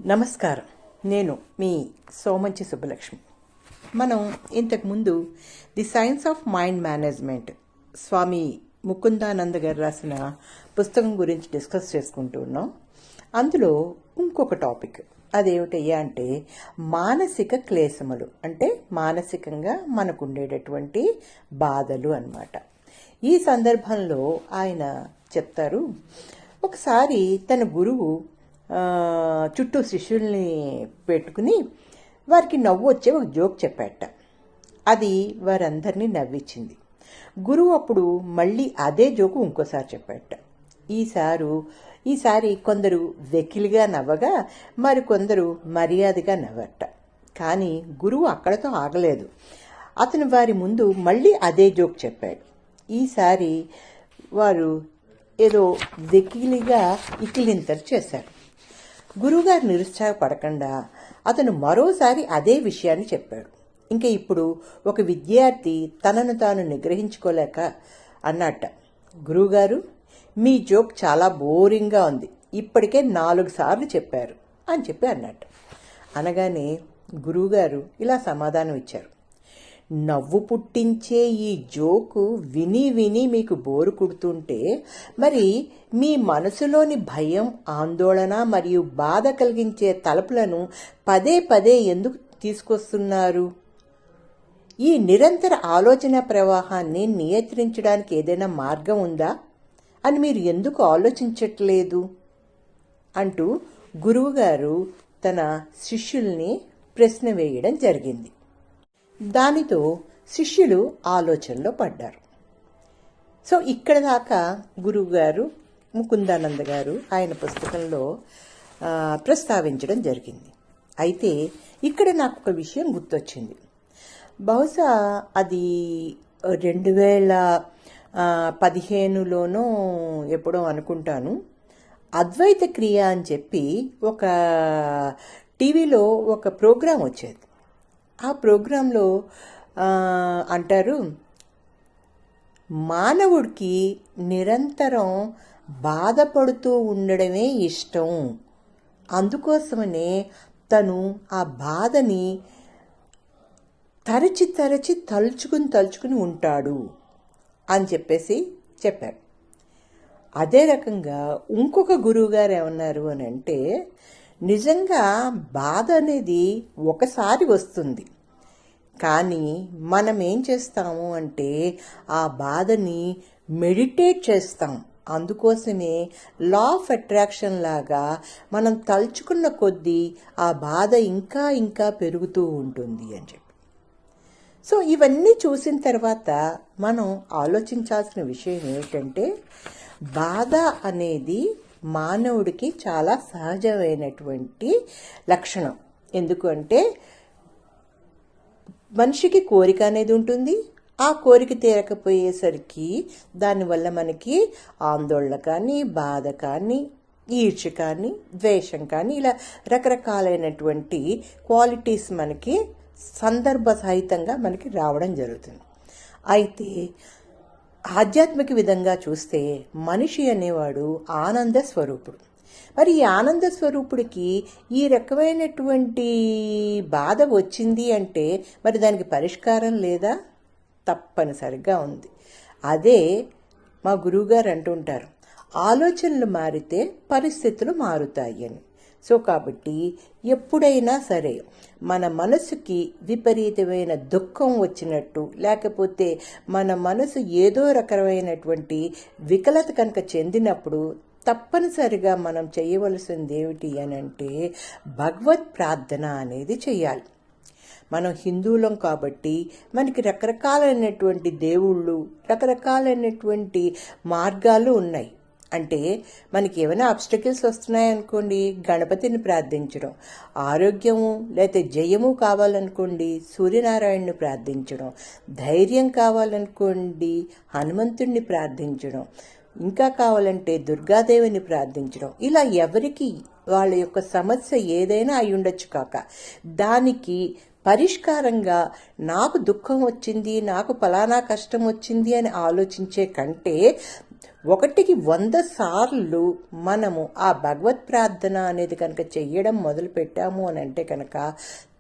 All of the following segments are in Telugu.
నమస్కారం. నేను మీ సోమంచి సుబ్బలక్ష్మి. మనం ఇంతకుముందు the science of mind management Swami Mukundananda garu రాసిన పుస్తకం గురించి డిస్కస్ చేసుకుంటూ ఉన్నాం. అందులో ఇంకొక టాపిక్ అదేమిటయ్యా అంటే మానసిక క్లేశములు, అంటే మానసికంగా మనకు ఉండేటటువంటి బాధలు అన్నమాట. ఈ సందర్భంలో ఆయన చెప్తారు, ఒకసారి తన గురువు చుట్టూ శిష్యుల్ని పెట్టుకుని వారికి నవ్వు వచ్చే ఒక జోక్ చెప్పాట. అది వారందరినీ నవ్వించింది. గురువు అప్పుడు మళ్ళీ అదే జోకు ఇంకోసారి చెప్పాట. ఈసారి కొందరు వెకిలిగా నవ్వగా మరికొందరు మర్యాదగా నవ్వట. కానీ గురువు అక్కడతో ఆగలేదు. అతను వారి ముందు మళ్ళీ అదే జోక్ చెప్పాడు. ఈసారి వారు ఏదో వెకిలిగా ఇకిలింతలు చేశారు. గురువుగారు నిరుత్సాహపడకుండా అతను మరోసారి అదే విషయాన్ని చెప్పాడు. ఇంకా ఇప్పుడు ఒక విద్యార్థి తనను తాను నిగ్రహించుకోలేక అన్నట్ట, గురువుగారు మీ జోక్ చాలా బోరింగ్గా ఉంది, ఇప్పటికే 4 సార్లు చెప్పారు అని చెప్పి అన్నట్టు. అనగానే గురువుగారు ఇలా సమాధానం ఇచ్చారు, నవ్వు పుట్టించే ఈ జోకు విని విని మీకు బోరు కుడుతుంటే మరి మీ మనసులోని భయం, ఆందోళన మరియు బాధ కలిగించే తలుపులను పదే పదే ఎందుకు తీసుకొస్తున్నారు? ఈ నిరంతర ఆలోచన ప్రవాహాన్ని నియంత్రించడానికి ఏదైనా మార్గం ఉందా అని మీరు ఎందుకు ఆలోచించట్లేదు అంటూ గురువుగారు తన శిష్యుల్ని ప్రశ్న వేయడం జరిగింది. దానితో శిష్యులు ఆలోచనలో పడ్డారు. సో ఇక్కడ దాకా గురువుగారు ముకుందానంద గారు ఆయన పుస్తకంలో ప్రస్తావించడం జరిగింది. అయితే ఇక్కడ నాకు ఒక విషయం గుర్తొచ్చింది. బహుశా అది 2015లోనో ఎప్పుడో అనుకుంటాను. అద్వైత క్రియ అని చెప్పి ఒక టీవీలో ఒక ప్రోగ్రాం వచ్చేది. ఆ ప్రోగ్రాంలో అంటారు, మానవుడికి నిరంతరం బాధపడుతూ ఉండడమే ఇష్టం, అందుకోసమనే తను ఆ బాధని తరచి తలుచుకుని ఉంటాడు అని చెప్పేసి చెప్పారు. అదే రకంగా ఇంకొక గురువుగారు ఏమన్నారు అని అంటే, నిజంగా బాధ అనేది ఒకసారి వస్తుంది, కానీ మనం ఏం చేస్తాము అంటే ఆ బాధని మెడిటేట్ చేస్తాం. అందుకోసమే లా ఆఫ్ అట్రాక్షన్ లాగా మనం తలుచుకున్న కొద్దీ ఆ బాధ ఇంకా ఇంకా పెరుగుతూ ఉంటుంది అని చెప్పి. సో ఇవన్నీ చూసిన తర్వాత మనం ఆలోచించాల్సిన విషయం ఏమిటంటే, బాధ అనేది మానవుడికి చాలా సహజమైనటువంటి లక్షణం. ఎందుకంటే మనిషికి కోరిక అనేది ఉంటుంది. ఆ కోరిక తీరకపోయేసరికి దానివల్ల మనకి ఆందోళన కానీ, బాధ కానీ, ఈర్ష్య కానీ, ద్వేషం కానీ, ఇలా రకరకాలైనటువంటి క్వాలిటీస్ మనకి సందర్భ సహితంగా మనకి రావడం జరుగుతుంది. అయితే ఆధ్యాత్మిక విధంగా చూస్తే మనిషి అనేవాడు ఆనంద స్వరూపుడు. మరి ఈ ఆనంద స్వరూపుడికి ఈ రకమైనటువంటి బాధ వచ్చింది అంటే మరి దానికి పరిష్కారం లేదా? తప్పనిసరిగా ఉంది. అదే మా గురువుగారు అంటుంటారు, ఆలోచనలు మారితే పరిస్థితులు మారుతాయి అని. సో కాబట్టి ఎప్పుడైనా సరే మన మనసుకి విపరీతమైన దుఃఖం వచ్చినట్టు, లేకపోతే మన మనసు ఏదో రకమైనటువంటి వికలత కనుక చెందినప్పుడు తప్పనిసరిగా మనం చేయవలసింది ఏమిటి అని అంటే భగవత్ ప్రార్థన అనేది చేయాలి. మనం హిందువులం కాబట్టి మనకి రకరకాలైనటువంటి దేవుళ్ళు, రకరకాలైనటువంటి మార్గాలు ఉన్నాయి. అంటే మనకి ఏమైనా అబ్స్టకిల్స్ వస్తున్నాయనుకోండి, గణపతిని ప్రార్థించడం, ఆరోగ్యము లేకపోతే జయము కావాలనుకోండి సూర్యనారాయణని ప్రార్థించడం, ధైర్యం కావాలనుకోండి హనుమంతుడిని ప్రార్థించడం, ఇంకా కావాలంటే దుర్గాదేవిని ప్రార్థించడం. ఇలా ఎవరికి వాళ్ళ యొక్క సమస్య ఏదైనా అయి ఉండొచ్చు కాక దానికి పరిష్కారంగా నాకు దుఃఖం వచ్చింది, నాకు ఫలానా కష్టం వచ్చింది అని ఆలోచించే కంటే ఒకటికి 100 సార్లు మనము ఆ భగవత్ ప్రార్థన అనేది కనుక చెయ్యడం మొదలు పెట్టాము అని అంటే కనుక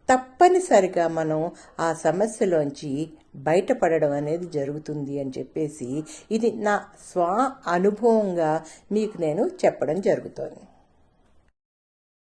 తప్పనిసరిగా మనం ఆ సమస్యలోంచి బయటపడడం అనేది జరుగుతుంది అని చెప్పేసి ఇది నా స్వ అనుభవంగా మీకు నేను చెప్పడం జరుగుతోంది.